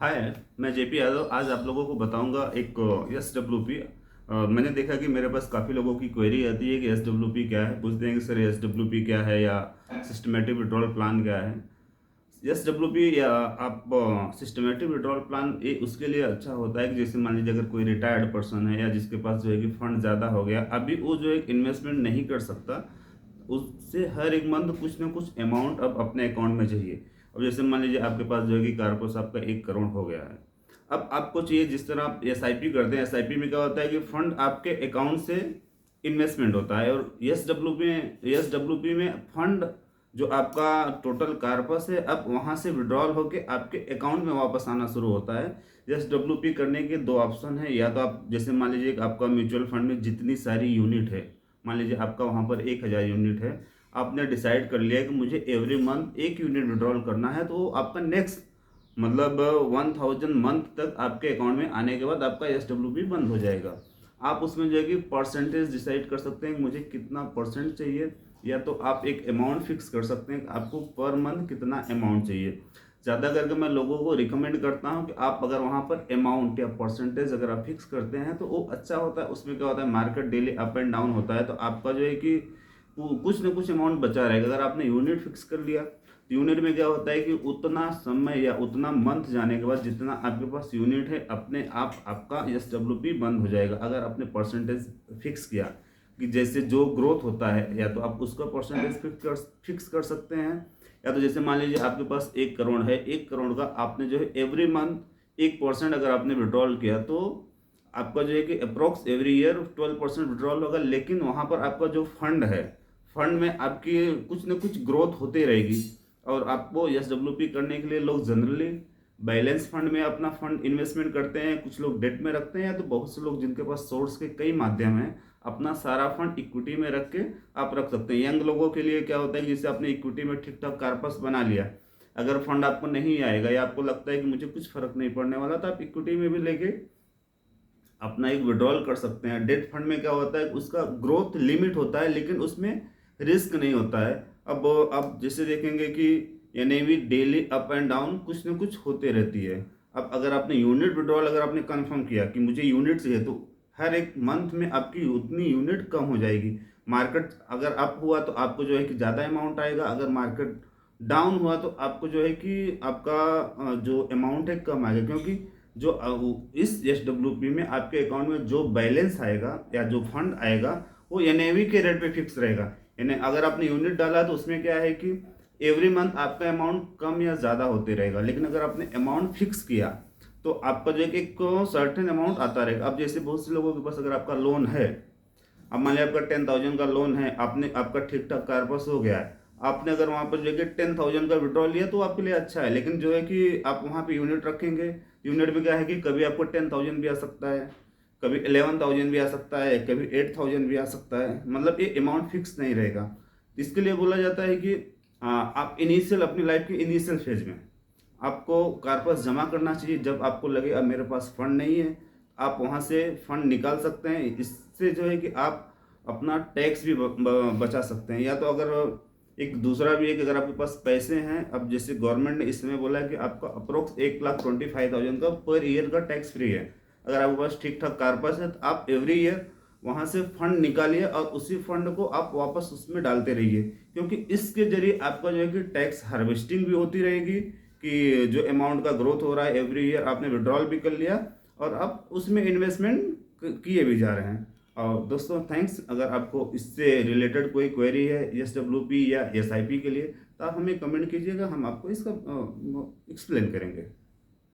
हाय, मैं जेपी यादव। आज आप लोगों को बताऊंगा एक एस डब्ल्यू पी। मैंने देखा कि मेरे पास काफ़ी लोगों की क्वेरी आती है कि एस डब्ल्यू पी क्या है। पूछते हैं कि सर एस डब्ल्यू पी क्या है या सिस्टमेटिक विड्रॉल प्लान क्या है। एस डब्ल्यू पी या आप सिस्टमेटिक विड्रॉल प्लान ये उसके लिए अच्छा होता है कि जैसे मान लीजिए अगर कोई रिटायर्ड पर्सन है या जिसके पास जो है कि फंड ज़्यादा हो गया, अभी वो जो है इन्वेस्टमेंट नहीं कर सकता, उससे हर एक मंथ कुछ ना कुछ अमाउंट अब अपने अकाउंट में चाहिए। अब जैसे मान लीजिए आपके पास जो है कि कारपोस आपका 1 करोड़ हो गया है। अब आपको चाहिए, जिस तरह आप एस आई पी करते हैं, एस आई पी में क्या होता है कि फंड आपके अकाउंट से इन्वेस्टमेंट होता है, और एस डब्ल्यू पी में फंड जो आपका टोटल कारपस है अब वहाँ से विड्रॉल होके आपके अकाउंट में वापस आना शुरू होता है। एस डब्ल्यू पी करने के दो ऑप्शन है, या तो आप जैसे मान लीजिए कि आपका म्यूचुअल फंड में जितनी सारी यूनिट है, मान लीजिए आपका वहाँ पर 1,000 यूनिट है, आपने डिसाइड कर लिया कि मुझे एवरी मंथ 1 यूनिट विड्रॉल करना है, तो वो आपका नेक्स्ट मतलब 1,000 मंथ तक आपके अकाउंट में आने के बाद आपका एस डब्ल्यू पी बंद हो जाएगा। आप उसमें जो है कि परसेंटेज डिसाइड कर सकते हैं कि मुझे कितना परसेंट चाहिए, या तो आप एक अमाउंट फिक्स कर सकते हैं कि आपको पर मंथ कितना अमाउंट चाहिए। ज़्यादा करके मैं लोगों को रिकमेंड करता हूं कि आप अगर वहां पर अमाउंट या परसेंटेज अगर आप फिक्स करते हैं तो वो अच्छा होता है। उसमें क्या होता है, market daily up and down होता है, तो आपका जो है कि कुछ ना कुछ अमाउंट बचा रहेगा। अगर आपने यूनिट फिक्स कर लिया तो यूनिट में क्या होता है कि उतना समय या उतना मंथ जाने के बाद जितना आपके पास यूनिट है अपने आप आपका एस डब्ल्यू पी बंद हो जाएगा। अगर आपने परसेंटेज फिक्स किया कि जैसे जो ग्रोथ होता है, या तो आप उसका परसेंटेज फिक्स कर सकते हैं, या तो जैसे मान लीजिए आपके पास 1 करोड़ है, 1 करोड़ का आपने जो है एवरी मंथ 1% अगर आपने विड्रॉल किया, तो आपका जो है कि अप्रोक्स एवरी ईयर 12% विड्रॉल होगा। लेकिन वहाँ पर आपका जो फंड है, फंड में आपकी कुछ ना कुछ ग्रोथ होती रहेगी। और आपको एस डब्ल्यू पी करने के लिए लोग जनरली बैलेंस फंड में अपना फंड इन्वेस्टमेंट करते हैं, कुछ लोग डेट में रखते हैं, या तो बहुत से लोग जिनके पास सोर्स के कई माध्यम हैं अपना सारा फंड इक्विटी में रख के आप रख सकते हैं। यंग लोगों के लिए क्या होता है कि जैसे आपने इक्विटी में ठीक ठाक कारपस बना लिया, अगर फंड आपको नहीं आएगा या आपको लगता है कि मुझे कुछ फर्क नहीं पड़ने वाला, तो आप इक्विटी में भी लेके अपना एक विड्रॉल कर सकते हैं। डेट फंड में क्या होता है, उसका ग्रोथ लिमिट होता है लेकिन उसमें रिस्क नहीं होता है। अब जैसे देखेंगे कि NAV daily up and down कुछ ना कुछ होते रहती है। अब अगर आपने यूनिट विड्रॉल अगर आपने कंफर्म किया कि मुझे यूनिट चाहिए, तो हर एक मंथ में आपकी उतनी यूनिट कम हो जाएगी। मार्केट अगर अप हुआ तो आपको जो है कि ज़्यादा अमाउंट आएगा, अगर मार्केट डाउन हुआ तो आपको जो है कि आपका जो अमाउंट है कम आएगा। क्योंकि जो इस एस डब्ल्यू पी में आपके अकाउंट में जो बैलेंस आएगा या जो फंड आएगा वो एनएवी के रेट पे फिक्स रहेगा। यानी अगर आपने यूनिट डाला तो उसमें क्या है कि एवरी मंथ आपका अमाउंट कम या ज़्यादा होते रहेगा। लेकिन अगर आपने अमाउंट फिक्स किया तो आपका जो है कि एक सर्टेन अमाउंट आता रहेगा। अब जैसे बहुत से लोगों के पास अगर आपका लोन है, अब मान लिया आपका 10,000 का लोन है, आपने आपका ठीक ठाक कारपास हो गया है, आपने अगर वहाँ पर जो है कि 10,000 का विड्रॉल लिया तो आपके लिए अच्छा है। लेकिन जो है कि आप वहाँ पे यूनिट रखेंगे, यूनिट में क्या है कि कभी आपको 10,000 भी आ सकता है, कभी 11,000 भी आ सकता है, कभी 8,000 भी आ सकता है। मतलब ये अमाउंट फिक्स नहीं रहेगा। इसके लिए बोला जाता है कि आप इनिशियल अपनी लाइफ के इनिशियल फेज में आपको कारपास जमा करना चाहिए। जब आपको लगे अब मेरे पास फंड नहीं है, आप वहाँ से फंड निकाल सकते हैं। इससे जो है कि आप अपना टैक्स भी बचा सकते हैं। या तो अगर एक दूसरा भी है कि अगर आपके पास पैसे हैं, अब जैसे गवर्नमेंट ने इस समय बोला है कि आपका अप्रोक्स 1,25,000 का पर ईयर का टैक्स फ्री है। अगर आपके पास ठीक ठाक कारपास है तो आप एवरी ईयर वहाँ से फंड निकालिए और उसी फंड को आप वापस उसमें डालते रहिए। क्योंकि इसके जरिए आपका जो है कि टैक्स हार्वेस्टिंग भी होती रहेगी, कि जो अमाउंट का ग्रोथ हो रहा है एवरी ईयर आपने विड्रॉल भी कर लिया और आप उसमें इन्वेस्टमेंट किए भी जा रहे हैं। और दोस्तों थैंक्स। अगर आपको इससे रिलेटेड कोई क्वेरी है एस डब्ल्यू पी या एस आई पी के लिए, तो आप हमें कमेंट कीजिएगा, हम आपको इसका एक्सप्लेन करेंगे।